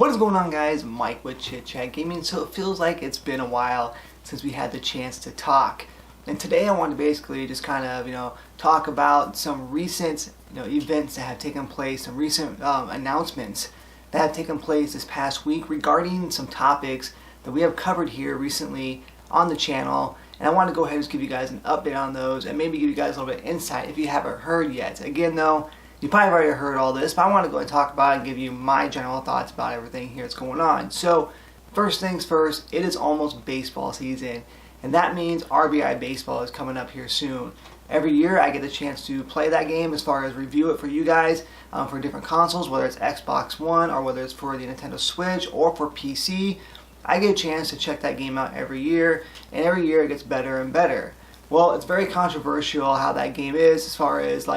What is going on, guys? Mike with Chit Chat Gaming. So it feels like it's been a while since we had the chance to talk. And today I want to basically just kind of, talk about some recent, events that have taken place, some recent announcements that have taken place this past week regarding some topics that we have covered here recently on the channel. And I want to go ahead and just give you guys an update on those and maybe give you guys a little bit of insight if you haven't heard yet. Again, though, you probably have already heard all this, but I want to go and talk about it and give you my general thoughts about everything here that's going on. So, first things first, it is almost baseball season, and that means RBI Baseball is coming up here soon. Every year I get the chance to play that game as far as review it for you guys for different consoles, whether it's Xbox One or whether it's for the Nintendo Switch or for PC. I get a chance to check that game out every year, and every year it gets better and better. Well, it's very controversial how that game is as far as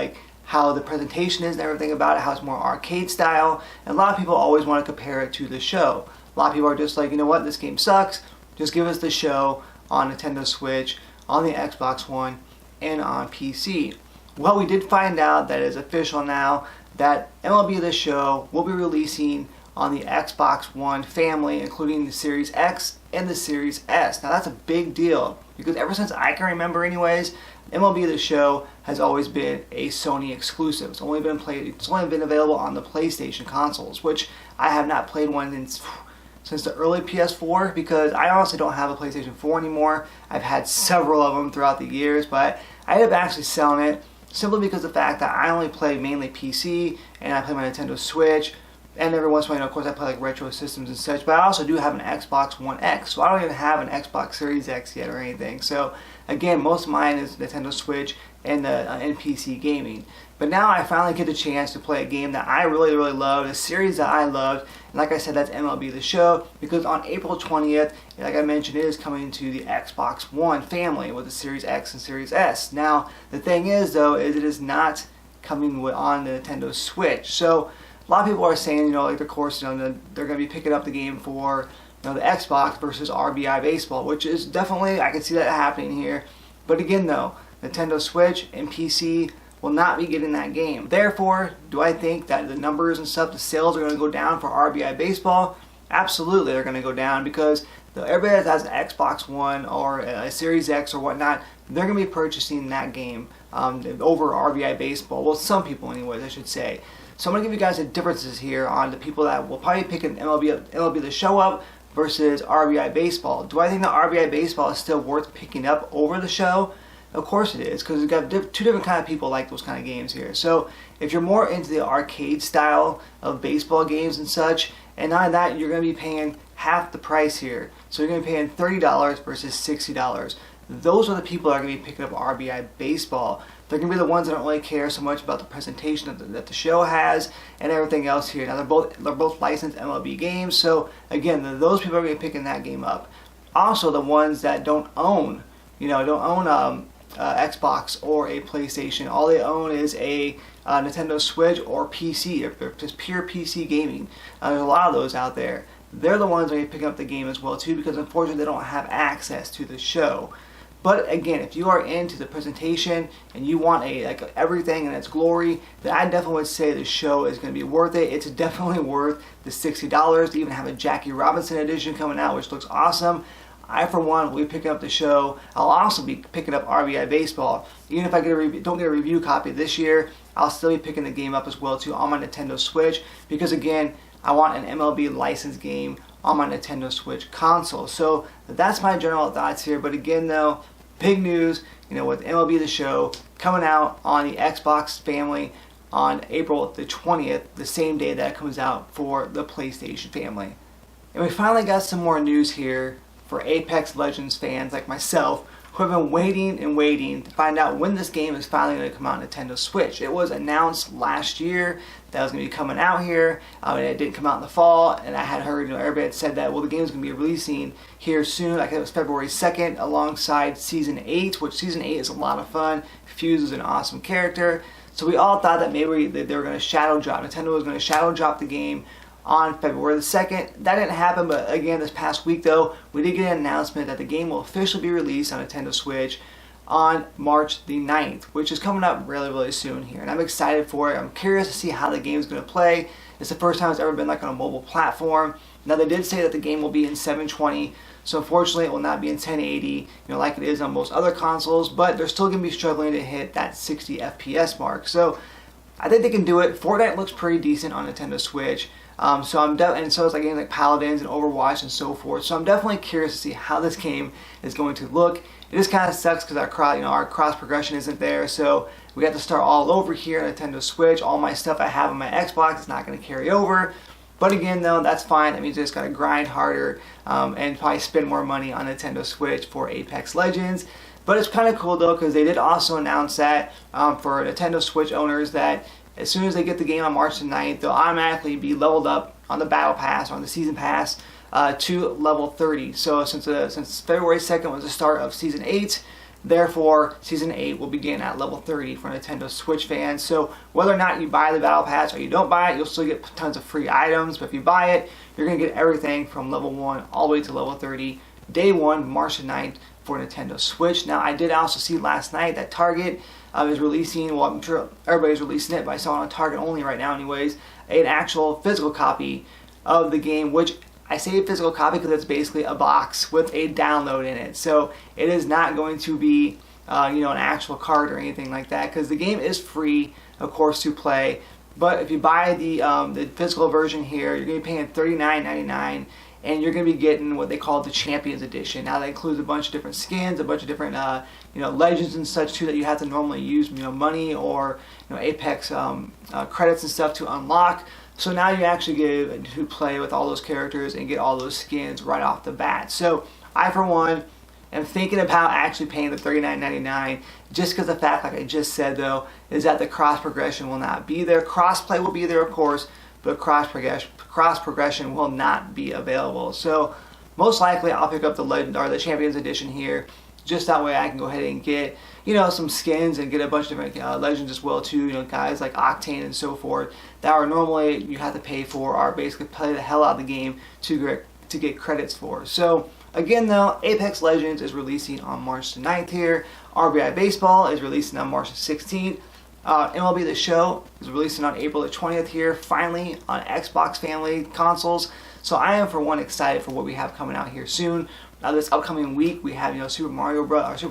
how the presentation is and everything about it, how it's more arcade style, and a lot of people always want to compare it to the show. A lot of people are just like, you know what, this game sucks, just give us the show on Nintendo Switch, on the Xbox One, and on PC. Well, we did find out that it is official now that MLB The Show will be releasing on the Xbox One family, including the Series X and the Series S. Now that's a big deal, because ever since I can remember anyways, MLB The Show has always been a Sony exclusive. It's only been available on the PlayStation consoles, which I have not played one since the early PS4, because I honestly don't have a PlayStation 4 anymore. I've had several of them throughout the years, but I ended up actually selling it simply because of the fact that I only play mainly PC and I play my Nintendo Switch. And every once in a while, of course, I play retro systems and such, but I also do have an Xbox One X, so I don't even have an Xbox Series X yet or anything. So again, most of mine is Nintendo Switch and PC gaming. But now I finally get the chance to play a game that I really, really love, a series that I loved, and like I said, that's MLB The Show, because on April 20th, like I mentioned, it is coming to the Xbox One family with the Series X and Series S. Now, the thing is, though, is it is not coming on the Nintendo Switch. So a lot of people are saying, of course, they're going to be picking up the game for the Xbox versus RBI Baseball, which is definitely, I can see that happening here. But again, though, Nintendo Switch and PC will not be getting that game. Therefore, do I think that the numbers and stuff, the sales are going to go down for RBI Baseball? Absolutely, they're going to go down, because everybody that has an Xbox One or a Series X or whatnot, they're going to be purchasing that game over RBI Baseball. Well, some people anyways, I should say. So I'm going to give you guys the differences here on the people that will probably pick an MLB The Show up versus RBI Baseball. Do I think that RBI Baseball is still worth picking up over the show? Of course it is, because we've got two different kind of people like those kind of games here. So if you're more into the arcade style of baseball games and such, and not that, you're going to be paying half the price here. So you're going to be paying $30 versus $60. Those are the people that are going to be picking up RBI Baseball. They're going to be the ones that don't really care so much about the presentation that the show has and everything else here. Now they're both licensed MLB games, so again, those people are going to be picking that game up. Also, the ones that don't own, Xbox or a PlayStation, all they own is a Nintendo Switch or PC, or just pure PC gaming. There's a lot of those out there. They're the ones that are picking up the game as well too, because unfortunately they don't have access to the show. But again, if you are into the presentation and you want everything in its glory, then I definitely would say the show is going to be worth it. It's definitely worth the $60. They even have a Jackie Robinson edition coming out, which looks awesome. I, for one, will be picking up the show. I'll also be picking up RBI Baseball. Even if I don't get a review copy this year, I'll still be picking the game up as well too on my Nintendo Switch, because again, I want an MLB licensed game on my Nintendo Switch console. So that's my general thoughts here. But again, though, big news, with MLB The Show coming out on the Xbox family on April the 20th, the same day that it comes out for the PlayStation family. And we finally got some more news here for Apex Legends fans like myself, who have been waiting and waiting to find out when this game is finally going to come out on Nintendo Switch. It was announced last year that it was going to be coming out here, and it didn't come out in the fall, and I had heard, everybody had said that, well, the game is going to be releasing here soon. I think it was February 2nd, alongside Season 8, which Season 8 is a lot of fun. Fuse is an awesome character. So we all thought that maybe they were going to shadow drop. Nintendo was going to shadow drop the game on February the 2nd. That didn't happen, but again, this past week though, we did get an announcement that the game will officially be released on Nintendo Switch on March the 9th, which is coming up really soon here, and I'm excited for it. I'm curious to see how the game is going to play. It's the first time it's ever been like on a mobile platform. Now they did say that the game will be in 720, so unfortunately it will not be in 1080, like it is on most other consoles, but they're still going to be struggling to hit that 60 FPS mark. So I think they can do it. Fortnite looks pretty decent on Nintendo Switch. And so it's like games like Paladins and Overwatch and so forth. So I'm definitely curious to see how this game is going to look. It just kind of sucks because our cross progression isn't there. So we have to start all over here on Nintendo Switch. All my stuff I have on my Xbox is not going to carry over. But again, though, that's fine. That means I just got to grind harder and probably spend more money on Nintendo Switch for Apex Legends. But it's kind of cool though, because they did also announce that for Nintendo Switch owners that as soon as they get the game on March the 9th, they'll automatically be leveled up on the Battle Pass, on the Season Pass, to level 30. So since February 2nd was the start of Season 8, therefore Season 8 will begin at level 30 for Nintendo Switch fans. So whether or not you buy the Battle Pass or you don't buy it, you'll still get tons of free items. But if you buy it, you're going to get everything from level 1 all the way to level 30, day 1, March the 9th for Nintendo Switch. Now I did also see last night that Target is releasing, well, I'm sure everybody's releasing it, but I saw it on Target only right now anyways, an actual physical copy of the game, which I say a physical copy because it's basically a box with a download in it. So it is not going to be an actual card or anything like that, because the game is free, of course, to play. But if you buy the physical version here, you're going to be paying $39.99, and you're going to be getting what they call the Champions Edition. Now that includes a bunch of different skins, a bunch of different legends and such too that you have to normally use money or Apex credits and stuff to unlock. So now you actually get to play with all those characters and get all those skins right off the bat. So I, for one, am thinking about actually paying the $39.99 just because the fact, like I just said though, is that the cross progression will not be there. Crossplay will be there, of course, but cross progression will not be available. So most likely I'll pick up the Legend or the Champions Edition here, just that way I can go ahead and get some skins and get a bunch of different legends as well too. Guys like Octane and so forth that are normally you have to pay for, or basically play the hell out of the game to get credits for. So again though, Apex Legends is releasing on March the 9th here. RBI Baseball is releasing on March the 16th. MLB The Show is releasing on April the 20th here, finally on Xbox family consoles. So I am, for one, excited for what we have coming out here soon. This upcoming week we have Super Mario Brothers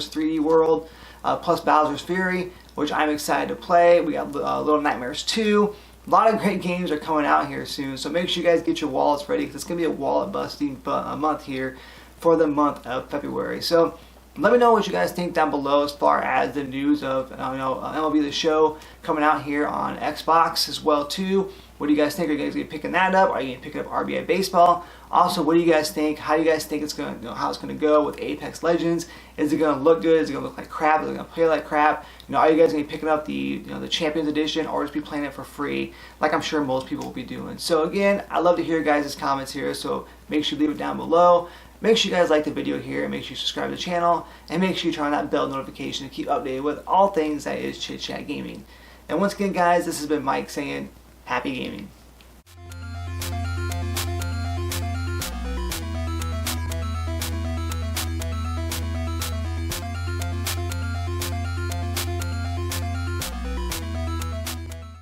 3D World, plus Bowser's Fury, which I'm excited to play. We got Little Nightmares 2. A lot of great games are coming out here soon. So make sure you guys get your wallets ready, because it's going to be a wallet busting month here for the month of February. So let me know what you guys think down below as far as the news of MLB The Show coming out here on Xbox as well too. What do you guys think? Are you guys going to be picking that up? Are you going to pick up RBI Baseball? Also, what do you guys think? How do you guys think it's going to, how it's going to go with Apex Legends? Is it going to look good? Is it going to look like crap? Is it going to play like crap? Are you guys going to be picking up the the Champions Edition, or just be playing it for free, like I'm sure most people will be doing? So again, I love to hear your guys' comments here. So make sure you leave it down below. Make sure you guys like the video here, and make sure you subscribe to the channel, and make sure you turn on that bell notification to keep updated with all things that is Chit Chat Gaming. And once again, guys, this has been Mike saying, happy gaming.